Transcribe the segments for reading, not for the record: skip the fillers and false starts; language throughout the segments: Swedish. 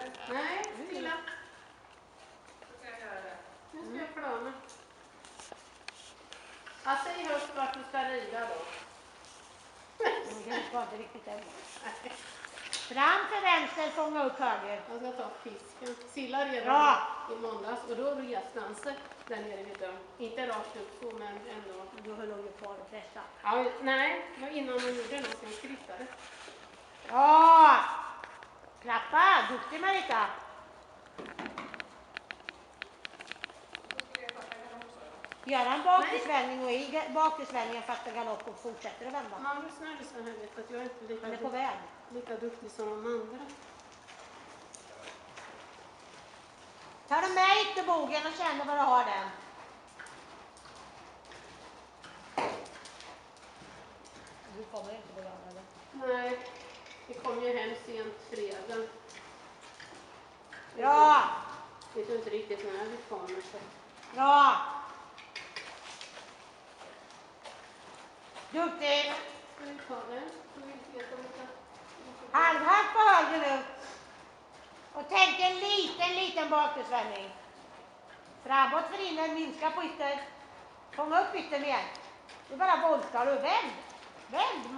inte. Nej, stilla. Så kan jag göra det. Nu ska jag plana. Ja, säg högt vart du ska rida då. Det var inte riktigt det. Fram för vänster, fånga upp höger. Jag ska ta fisken. Silla redan Bra. i måndags och då reste han sig där nere vid dörren. Inte rakt upp så, men ändå. Du höll ju på de flesta. Ja, nej, det var innan hon gjorde något som skrittade. Ja! Klappa, duktig Marita. Gör en baklängesvändning och i baklängesvändningen fattar galopp och fortsätter att vända. Man blir snarare så här, vet att jag är inte Han är på väg. lika duktig som de andra. Tar du med ytterbogen och känner vad du har den. Du kommer inte på den eller? Nej, vi kom ju hem sent fredag. Bra! Vet inte riktigt när vi kommer. Så. Bra! Duktig! Ska vi ta det? Halvhack på höger nu. Och tänk en liten baklängesvändning. Framåt för innan, minska på ytter. Fånga upp yttern igen. Du bara voltar och vänd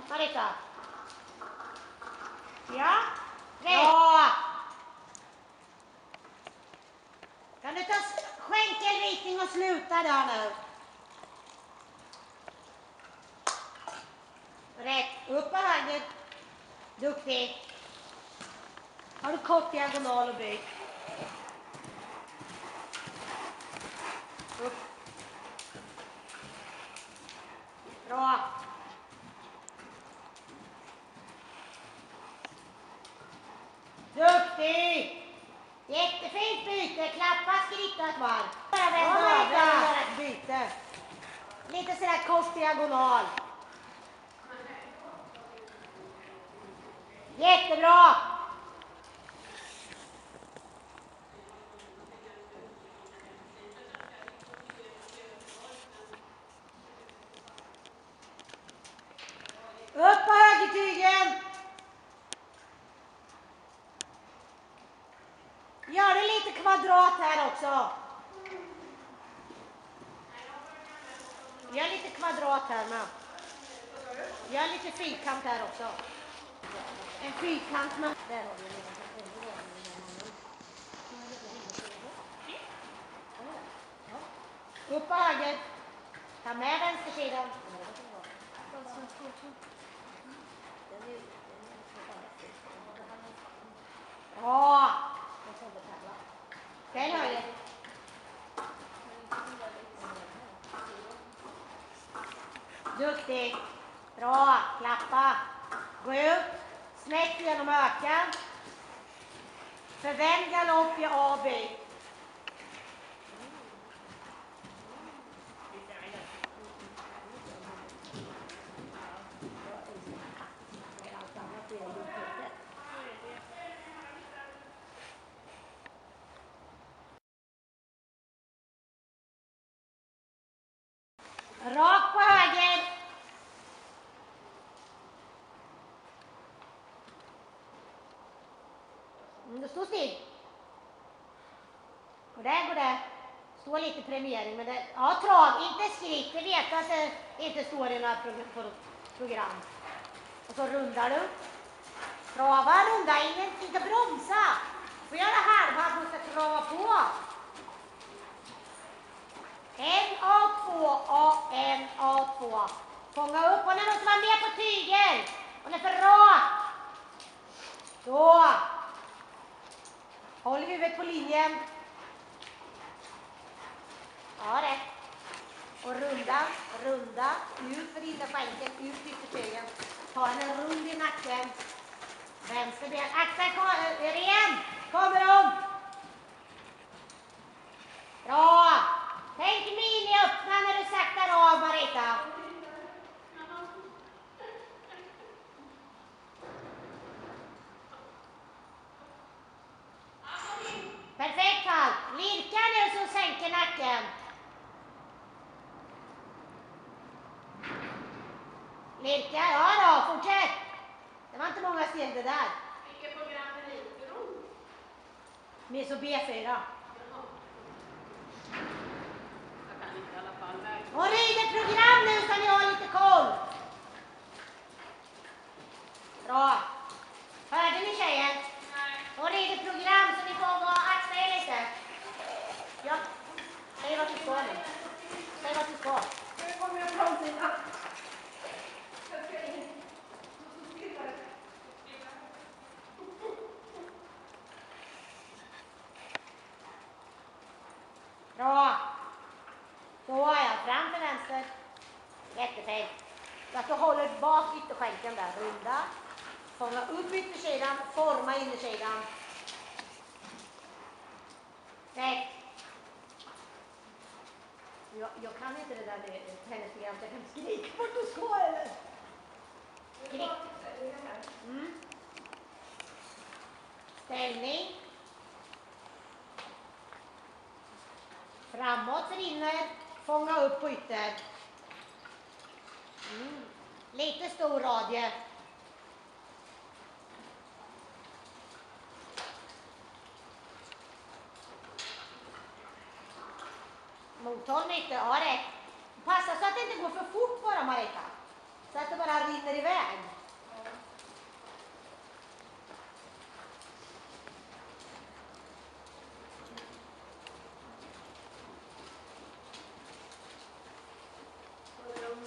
Marita. Ja, bra. Kan du ta skänkelritning och sluta där nu? Rätt, upp på höger. Duktig. Har du kort diagonal och byt? Upp. Bra. Duktig. Jättefint byte. Klappa, skritta ett varv. Bara vända över och göra ett byte. Lite sådär kort diagonal. Jättebra. Upp på högertygen. Gör det lite kvadrat här också. Gör lite kvadrat här med. Gör lite fyrkant här också. En fyrkant med. Där har vi det. Upp på höger. Ta med vänstersidan. Bra! Ställ höger. Duktig. Bra. Klappa. Gå ut. Snett genom ökan. Förvänd galopp i A och B. Rakt på höger. Du står still. Går det. Står lite premiering. Men det, ja, trav, inte skritt. Det vet att det inte står i några program. Och så rundar du. Trava, runda, inte bromsa. Får göra halvhack, du ska trava på. En A2, en A2. Fånga upp, och nu måste man med på tygen. Och det är för rakt. Så. Håll huvudet på linjen. Ja, rätt. Och runda. Ut för inne skänken, ut yttertygen. Ta en rund i nacken. Vänster ben. Axel, ren. Kommer om. Bra. Tänk mini öppna när du saktar av, Marita. Perfekt halt. Lirka nu så sänker nacken. Lirka, ja då, fortsätt. Det var inte många steg det där. Vilket program är det? Med så B4. Jaha. Jag kan inte i alla fall. Och rider program nu så ni har lite koll. Bra. Hörde ni tjejer? Nej. Och rider program så ni får gå och akta er lite. Ja. Säg vad du ska nu. Säg vad du ska. Nu kommer jag från Tina. Jag ska in. Så stilla. Bra. Så har jag fram till vänster. Jättefint. Så att du håller bak ytterskänken där. Runda. Fånga upp yttersidan. Forma innersidan. Nej. Jag kan inte det där med tennisprogrammet. Jag kan skrika vart du ska eller? Skrik. Mm. Ställning. Framåt rinner. Fånga upp på ytter. Mm. Lite stor radie. Mothåll mycket, ja rätt. Passa så att det inte går för fort bara Marika. Så att det bara rinner iväg.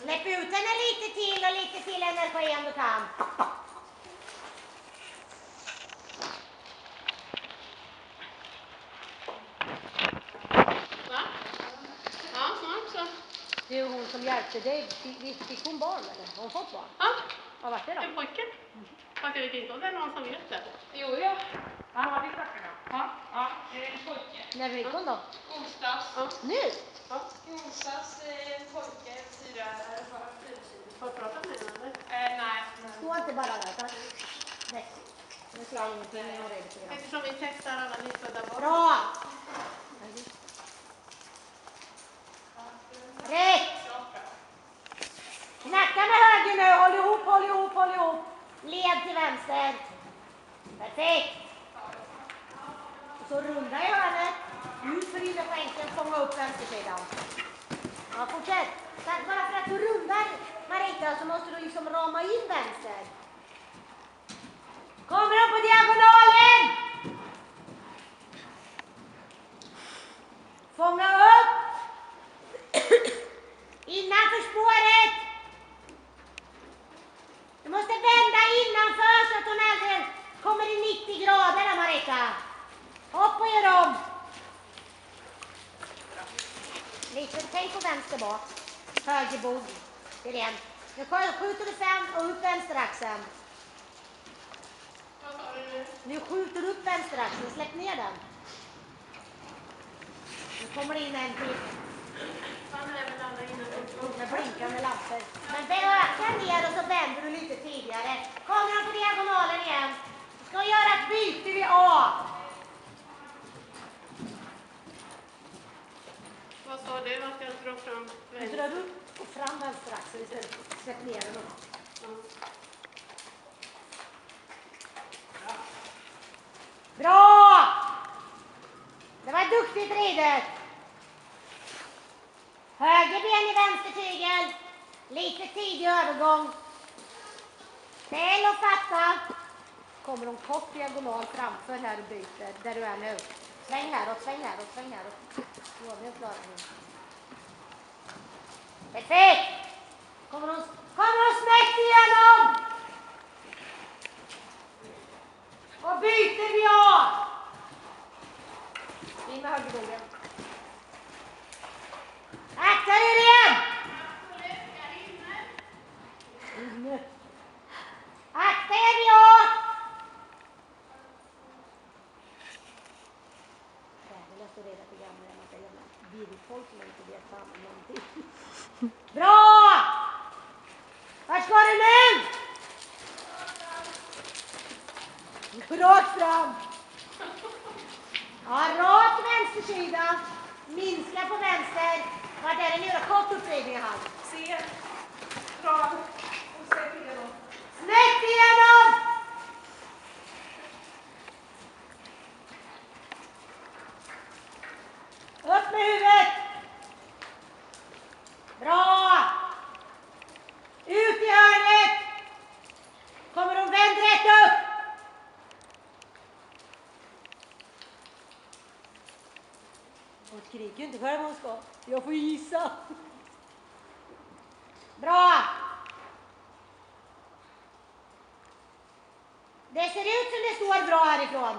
Släpp ut henne lite till och lite till energi om du kan. Va? Ja, snart så. Det är hon som hjälpte dig. Fick hon barn eller? Har hon fått barn? Ja, Vad var det då? en pojke. Fast jag vet inte om det är någon som vet det. Jo, ja. Ja, vi snackar då. Ja, det är en pojke. När fick hon då? Onsdags. Ja. Nu? Ja. Onsdags en pojke, 4 är bara 4 kilo. Har du pratat med henne eller? Nej. Stå inte bara där. Tack. Nej. Nu ser jag ingenting. Jag har redan program. Eftersom vi testar alla nyfödda barn. Bra! Rätt! Knacka med höger nu. Håll ihop, håll ihop, håll ihop. Led till vänster. Perfekt. Och så runda i hörnet. Ut för innerskänken. Fånga upp vänstersidan. Ja, fortsätt. Tack, bara för att du rundar Marika så måste du liksom rama in vänster. Kommer upp på diagonalen. Fånga upp. Innanför spåret. Du måste vända innanför så att hon aldrig kommer i 90 grader, Marika. Hopp och gör om. Lite, tänk på vänster bak. Höger bog. Det är det. Nu skjuter du fram och upp vänsteraxeln. Vad sa du nu? Nu skjuter du upp vänsteraxeln. Släpp ner den. Nu kommer det in en till. Han är väl alla inne på. Med blinkande lampor. Men öka ner och så vänder du lite tidigare. Kommer de på diagonalen igen. Vi ska göra ett byte vid A. Vad sa du? Vad ska jag dra fram? Nu drar du upp och fram vänsteraxeln istället. Släpp ner den upp. Ja. Bra! Det var duktigt ridet. Höger ben i vänster tygel. Lite tidig övergång. Ställ och fatta. Kommer de kort diagonal framför här och byter där du är nu. Sväng häråt, sväng häråt, sväng häråt. Så, nu klarar ni. Perfekt! Kommer de snett igenom! Och byter vi av! In med högerbogen. Akta er igen! Inne. Akta er vi av! Jag läste reda på gamla en massa jävla virrfolk som inte vet fan om någonting. Bra! Vart ska du nu? Rakt fram. Ja, rakt vänstersida. Minska på vänster. Vart är det nu då? Kort uppridning i hand. Se. Dra. Och släpp igenom. Snett igenom! med huvudet. Bra. Ut i hörnet. Kommer hon vänd rätt upp. Hon skriker inte själv hon ska. Jag får gissa. Bra. Det ser ut som det står bra härifrån.